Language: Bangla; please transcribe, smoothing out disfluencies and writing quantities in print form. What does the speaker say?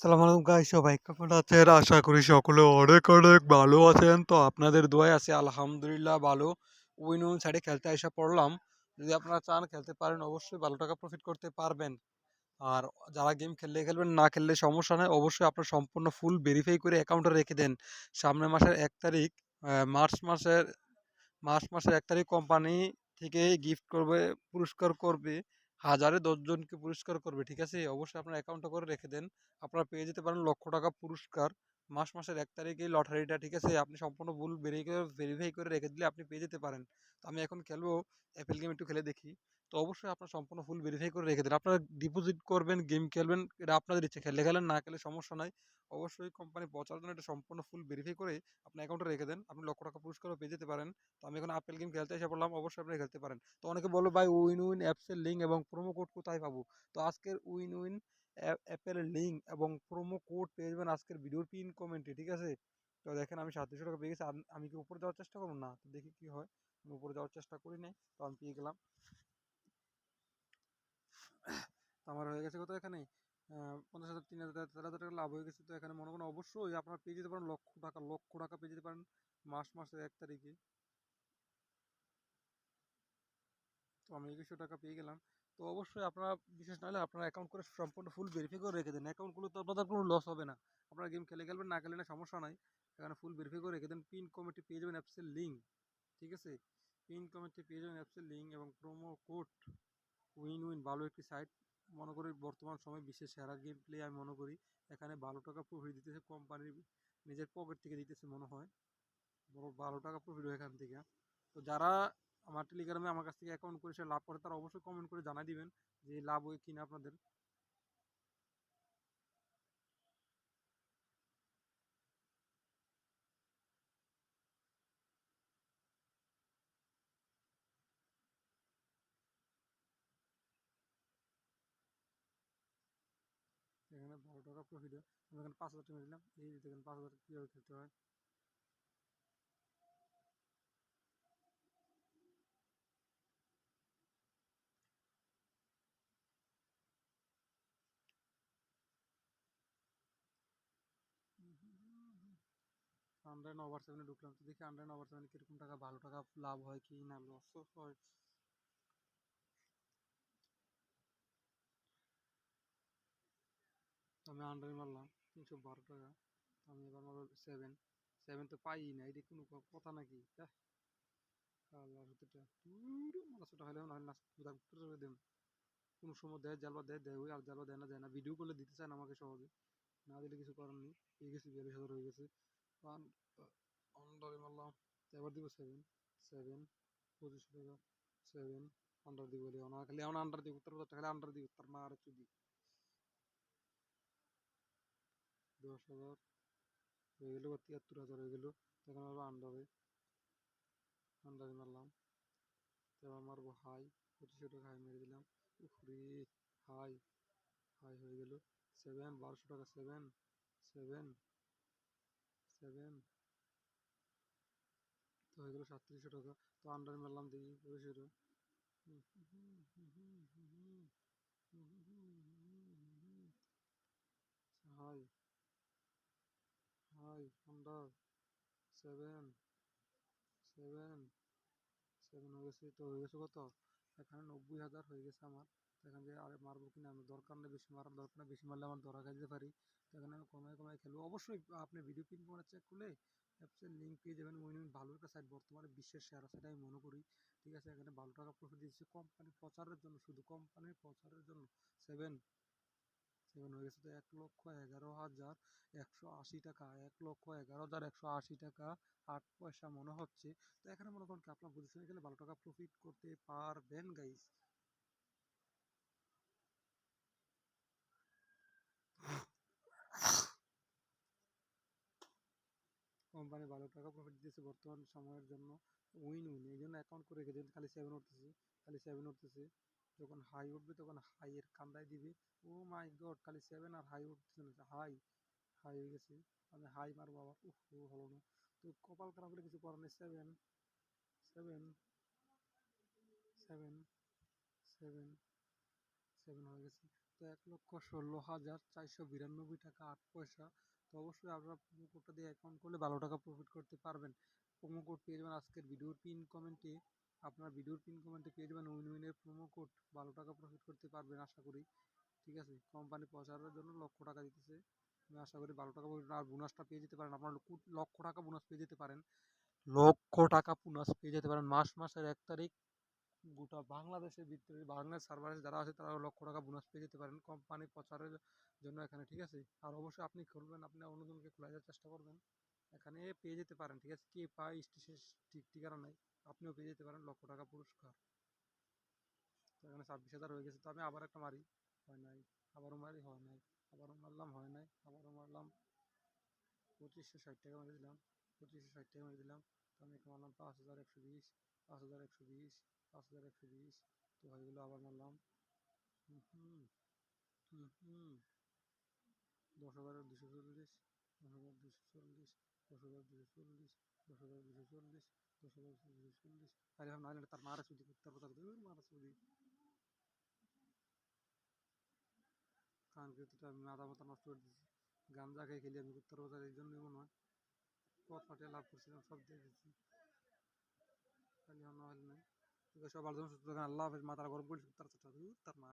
সালাম আলাইকুম গাইস, সবাই কেমন আছেন? আশা করি সকলে অনেক অনেক ভালো আছেন। তো আপনাদের দোয়ায় আছি আলহামদুলিল্লাহ ভালো। উইন সাইডে খেলতে আইসা পড়লাম। যদি আপনারা চান খেলতে পারেন, অবশ্যই ভালো টাকা প্রফিট করতে পারবেন। আর যারা গেম খেললে খেলবেন, না খেললে সমস্যা নাই। অবশ্যই আপনার সম্পূর্ণ ফুল ভেরিফাই করে অ্যাকাউন্টে রেখে দেন। সামনের মাসের ১ তারিখ মার্চ মাসের ১ তারিখ কোম্পানি থেকে গিফট করবে, পুরস্কার করবে। হাজারে ১০ জনকে পুরস্কার করবে। ঠিক আছে? অবশ্যই আপনার অ্যাকাউন্টে করে রেখে দেন। আপনারা পেয়ে যেতে পারেন লক্ষ টাকা পুরস্কার। মাসের ১ তারিখে এই লটারিটা। ঠিক আছে? আপনি সম্পূর্ণ ভুল ভেরিফাই করে রেখে দিলে আপনি পেয়ে যেতে পারেন। তো আমি এখন খেলবো, অ্যাপেল গেম একটু খেলে দেখি। তো অবশ্যই আপনার সম্পূর্ণ ফুল ভেরিফাই করে রেখে দেন। আপনারা ডিপোজিট করবেন, গেম খেলবেন, এটা আপনাদের ইচ্ছা। খেললে খেলেন, না খেলে সমস্যা নাই। অবশ্যই কোম্পানি পৌঁছার জন্য এটা সম্পূর্ণ ফুল ভেরিফাই করে আপনার অ্যাকাউন্টে রেখে দেন। আপনি লক্ষ টাকা পুরস্কারও পেয়ে যেতে পারেন। তো আমি এখন আপেল গেম খেলতে এসে পড়লাম। অবশ্যই আপনি খেলতে পারেন। তো অনেকে বললো ভাই উইন অ্যাপসের লিঙ্ক এবং প্রোমো কোড কোথায় পাবো? তো আজকের উইন অ্যাপের লিঙ্ক এবং প্রোমো কোড পেয়ে যাবেন আজকের ভিডিওর পিন কমেন্টে। ঠিক আছে? তো দেখেন আমি ৩৭০০ টাকা পেয়ে গেছি। আমি কি উপরে যাওয়ার চেষ্টা করবো? না, তো দেখি কি হয়। আমি উপরে যাওয়ার চেষ্টা করি নাই, তো আমি পেয়ে গেলাম। তো আমার হয়ে গেছে কত এখানে ৫০,০০০, ৩,০০০, ৪,০০০ টাকা লাভ হয়ে গেছে। তো এখানে মনে করেন অবশ্যই আপনারা পেয়ে যেতে পারেন লক্ষ টাকা পেয়ে যেতে পারেন মাসের ১ তারিখে। তো আমি ২১০০ টাকা পেয়ে গেলাম। তো অবশ্যই আপনারা বিশেষ না হলে আপনার অ্যাকাউন্ট করে সম্পূর্ণ ফুল ভেরিফাই করে রেখে দেন। অ্যাকাউন্টগুলো তো আপনাদের কোনো লস হবে না। আপনারা গেম খেলে খেলবেন, না খেলে না সমস্যা নাই। এখানে ফুল ভেরিফাই করে রেখে দেন। পিন কমেন্টে পেয়ে যাবেন অ্যাপসের লিঙ্ক। ঠিক আছে? পিন কমেন্টে পেয়ে যাবেন অ্যাপসের লিঙ্ক এবং প্রোমো কোড। ভালো একটি সাইট। মনে করি বর্তমান সময়ে বিশ্বের সেরা গেম প্লে আমি মনে করি। এখানে ভালো টাকা প্রফিট দিতেছে কোম্পানির, নিজের পকেট থেকে দিতেছে মনে হয়। বড় ভালো টাকা প্রফিট হয় এখান থেকে। তো যারা আমার টেলিগ্রামে আমার কাছ থেকে অ্যাকাউন্ট করে সে লাভ করে, তারা অবশ্যই কমেন্ট করে জানাই দিবেন যে লাভ হয় কিনা আপনাদের। এখানে ভালো টাকা প্রফিট হয়। আমি এখানে ৫,০০০ টাকা দিলাম। এই দেখেন ৫,০০০ কীভাবে খেলতে হয়। আন্ডার ওভার সেভেনে ঢুকলাম। তো দেখি আন্ডার ওভার সেভেনে কিরকম টাকা, ভালো টাকা লাভ হয় কি না লস হয়। তো আমি আন্ডারে মারলাম ৩১২ টাকা। তো আমি এবার মারব সেভেন। সেভেন তো পাই না, এটি কোনো কথা নাকি? আল্লাহ সত্যিটা মাছটা হলে না হয় না উত্তর দেন। কোনো সময় দেয় জালবা দেয় ওই, আর জালবা দেয় না যায় না। ভিডিও করলে দিতে চায় না আমাকে সহজে। না দিলে কিছু করার নেই। পেয়ে গেছি ৪২,০০০ হয়ে গেছে। আন্ডারে মারলাম। তো এবার দিব সেভেন। সেভেন ২৫০০ টাকা। সেভেন আন্ডার দিব না, খালি এখন আন্ডার দিব উত্তর কথা, খালি আন্ডার দিব উত্তর মা আর চুদি। ১০,০০০ হয়ে গেল, ৭৩,০০০ হয়ে গেল। তখন মারবো আন্ডারে। আন্ডারে মারলাম। তো এবার মারবো হাই। ২৫০০ টাকা হাই মেরে দিলাম। উফরে হাই। হাই হয়ে গেল সেভেন। ১২০০ টাকা সেভেন। সেভেন। সেভেন তো হয়ে গেল ৩৭০০ টাকা। তো আন্ডার মারলাম দেখি ২৫০০। High. High under. Seven. Seven. Seven হয়ে গেছে। তো হয়ে গেছে কত এখানে ৯০,০০০ হয়ে গেছে আমার। তো এখান থেকে আরে মারবো কিনা, আমি দরকার নেই বেশি মারার, দরকার নেই বেশি মারলে আমার ধরা খাই দিতে পারি। তো এখানে আমি কমায় কমায় খেলবো। অবশ্যই আপনি ভিডিও পিন করে চেক করলে অ্যাপসের লিঙ্ক পেয়ে যাবেন। ভালো একটা সাইট, বর্তমানে বিশ্বের সেরা সাইট আমি মনে করি। ঠিক আছে? এখানে ভালো টাকা প্রফিট দিচ্ছে কোম্পানির প্রচারের জন্য, শুধু কোম্পানির প্রচারের জন্য। সেভেন। সেভেন হয়ে গেছে। তো ১,১১,১৮০ টাকা, ১,১১,১৮০ টাকা ৮ পয়সা মনে হচ্ছে। তো এখানে মনে করেন কি আপনার পজিশনে গেলে ভালো টাকা প্রফিট করতে পারবেন গাইস। কোম্পানি ভালো টাকা প্রফিট দিতেছে বর্তমান সময়ের জন্য। এই জন্য অ্যাকাউন্ট করে রেখে দিন। খালি সেভেন উঠতেছে, খালি সেভেন উঠতেছে। যখন হাই উঠবে তখন হাই এর কান্দায় দিবে। ও মাই গড, খালি সেভেন আর হাই উঠতেছে না। হাই। হাই হয়ে গেছে। আমি হাই মারবো আবার। উফ, হলো না। তো কপাল খারাপ হলে কিছু করার নেই। সেভেন। সেভেন। সেভেন। সেভেন। 7 হয়ে গেছে। তো ১,১৬,৪৯২ টাকা ৮ পয়সা। তো অবশ্যই আপনারা প্রোমো কোডটা দিয়ে অ্যাকাউন্ট করলে ভালো টাকা প্রফিট করতে পারবেন। প্রোমো কোড পেয়ে যাবেন আজকের ভিডিওর পিন কমেন্টে। আপনার ভিডিওর পিন কমেন্টে পেয়ে যাবেন উইনের প্রোমো কোড। ভালো টাকা প্রফিট করতে পারবেন আশা করি। ঠিক আছে? কোম্পানি প্রচারের জন্য লক্ষ টাকা দিতেছে। আমি আশা করি ভালো টাকা আর বোনাসটা পেয়ে যেতে পারেন। আপনার লক্ষ টাকা বোনাস পেয়ে যেতে পারেন। লক্ষ টাকা বোনাস পেয়ে যেতে পারেন মাসের ১ তারিখ। গোটা বাংলাদেশের ভিতরে বাংলাদেশ সার্ভারে যারা আছে তারা লক্ষ টাকা বোনাস পেয়ে যেতে পারেন কোম্পানি প্রচারের জন্য এখানে। ঠিক আছে? আর অবশ্যই আপনি খুলবেন, আপনি অন্যজনকে খোলানোর চেষ্টা করবেন। এখানে পেয়ে যেতে পারেন। ঠিক আছে? কে পায় শেষ ঠিক ঠিকানা নাই। আপনিও পেয়ে যেতে পারেন লক্ষ টাকা পুরস্কার। তো এখানে ২৬,০০০ হয়ে গেছে। তো আমি আবার একটা মারি, হয় নাই। আবারও মারি, হয় নাই। আবারও মারলাম, হয় নাই। আবারও মারলাম, ২৫৬০ টাকা মেরে দিলাম। ২৫৬০ টাকা মেরে দিলাম। তো আমি একটা মারলাম ৫,১২০, ৫,১২০, ৫,১২০। তো হয়ে গেলো। আবার মারলাম, হুম হুম হুম হুম ১০,২৪০, ১০,২৪০, ১০,২৪০, ১০,২৪০, ১০,২৪০। আরে ভাই নাহলে তার মারা চুদি করতে পারবো, তার মারা চুদি কারণ কিন্তু আমি মাথা মতো নষ্ট করে দিচ্ছি। গাঞ্জা খেয়ে খেলি আমি করতে পারবো, তার এই জন্যই মনে হয় কত ফাটিয়ে লাভ করছিলাম সব দিয়ে দিচ্ছি। খালি অন্য হলে নাই। ঠিক আছে, সব ভালো থাকুন, সুস্থ থাকুন। আল্লাহ হাফেজ। মাথাটা গরম করিস তার